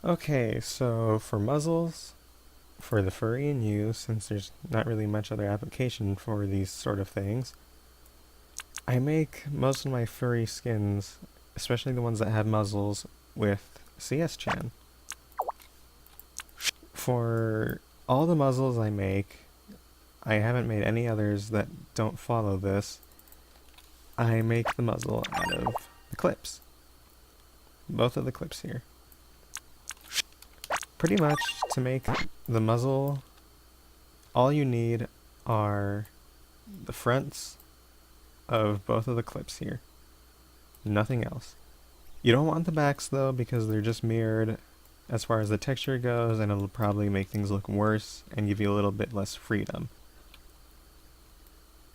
Okay, so for muzzles, for the furry in you, since there's not really much other application for these sort of things, I make most of my furry skins, especially the ones that have muzzles, with CS-Chan. For all the muzzles I make, I haven't made any others that don't follow this. I make the muzzle out of the clips. Both of the clips here. Pretty much, to make the muzzle, all you need are the fronts of both of the clips here. Nothing else. You don't want the backs though, because they're just mirrored as far as the texture goes, and it'll probably make things look worse and give you a little bit less freedom.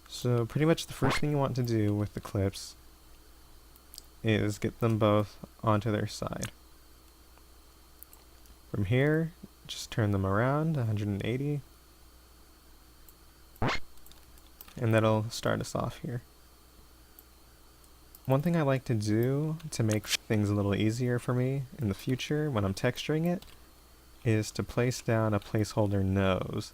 So pretty much the first thing you want to do with the clips is get them both onto their side. From here, just turn them around 180, and that'll start us off here. One thing I like to do to make things a little easier for me in the future when I'm texturing it is to place down a placeholder nose.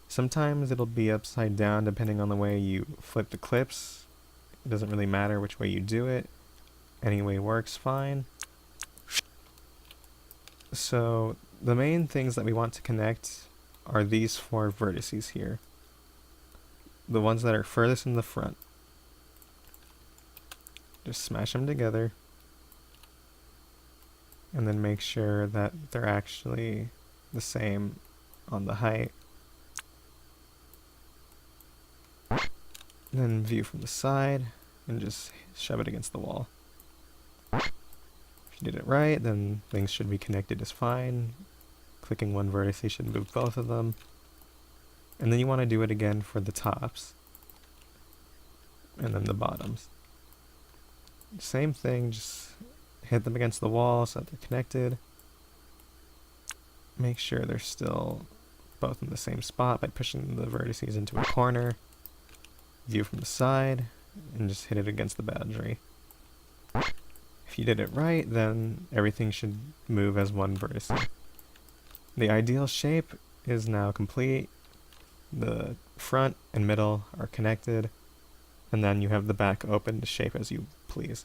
Sometimes it'll be upside down depending on the way you flip the clips. It doesn't really matter which way you do it. Any way works fine. So the main things that we want to connect are these four vertices here. The ones that are furthest in the front. Just smash them together. And then make sure that they're actually the same on the height. Then view from the side and just shove it against the wall. If you did it right, then things should be connected just fine. Clicking one vertex should move both of them. And then you want to do it again for the tops. And then the bottoms. Same thing, just hit them against the wall so that they're connected. Make sure they're still both in the same spot by pushing the vertices into a corner. View from the side, and just hit it against the boundary. If you did it right, then everything should move as one vertex. The ideal shape is now complete. The front and middle are connected, and then you have the back open to shape as you please.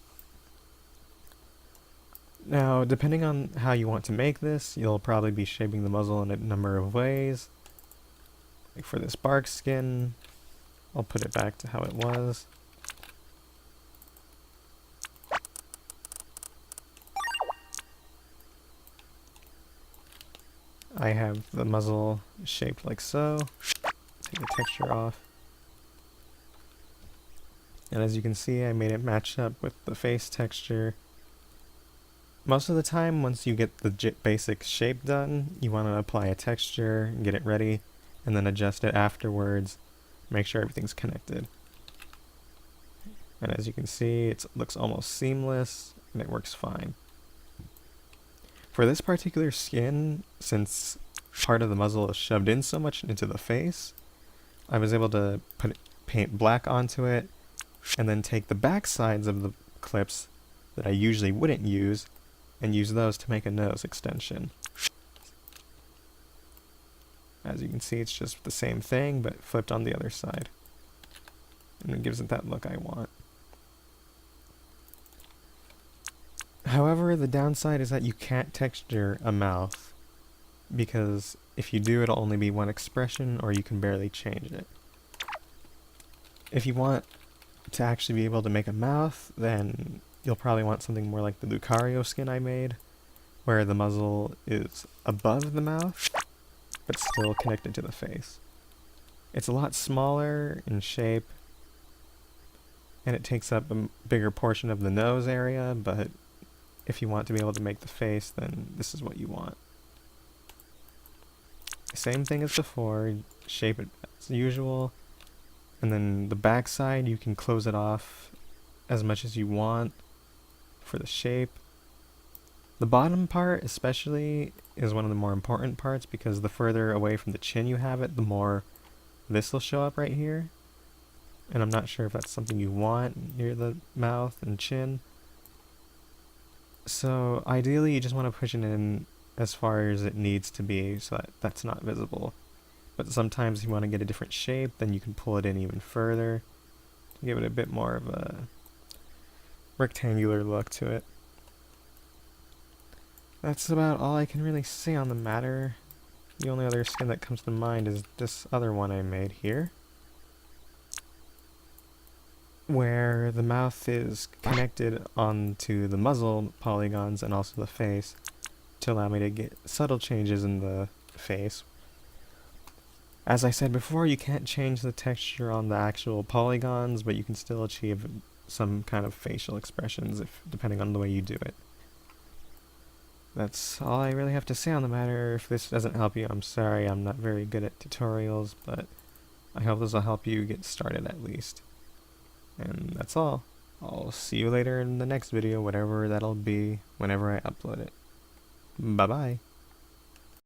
Now, depending on how you want to make this, you'll probably be shaping the muzzle in a number of ways. Like for this bark skin, I'll put it back to how it was. I have the muzzle shaped like so. Take the texture off. And as you can see, I made it match up with the face texture. Most of the time, once you get the basic shape done, you want to apply a texture, get it ready, and then adjust it afterwards. Make sure everything's connected. And as you can see, it looks almost seamless, and it works fine. For this particular skin, since part of the muzzle is shoved in so much into the face, I was able to paint black onto it, and then take the back sides of the clips that I usually wouldn't use, and use those to make a nose extension. As you can see, it's just the same thing, but flipped on the other side. And it gives it that look I want. However, the downside is that you can't texture a mouth, because if you do, it'll only be one expression, or you can barely change it. If you want to actually be able to make a mouth, then you'll probably want something more like the Lucario skin I made, where the muzzle is above the mouth, but still connected to the face. It's a lot smaller in shape, and it takes up a bigger portion of the nose area, but if you want to be able to make the face, then this is what you want. Same thing as before, shape it as usual, and then the back side you can close it off as much as you want for the shape. The bottom part especially is one of the more important parts, because the further away from the chin you have it, the more this will show up right here. And I'm not sure if that's something you want near the mouth and chin. So ideally you just want to push it in as far as it needs to be so that that's not visible. But sometimes if you want to get a different shape, then you can pull it in even further to give it a bit more of a rectangular look to it. That's about all I can really say on the matter. The only other skin that comes to mind is this other one I made here, where the mouth is connected onto the muzzle polygons and also the face to allow me to get subtle changes in the face. As I said before, you can't change the texture on the actual polygons, but you can still achieve some kind of facial expressions depending on the way you do it. That's all I really have to say on the matter. If this doesn't help you, I'm sorry. I'm not very good at tutorials, but I hope this will help you get started at least. And that's all. I'll see you later in the next video, whatever that'll be, whenever I upload it. Bye-bye.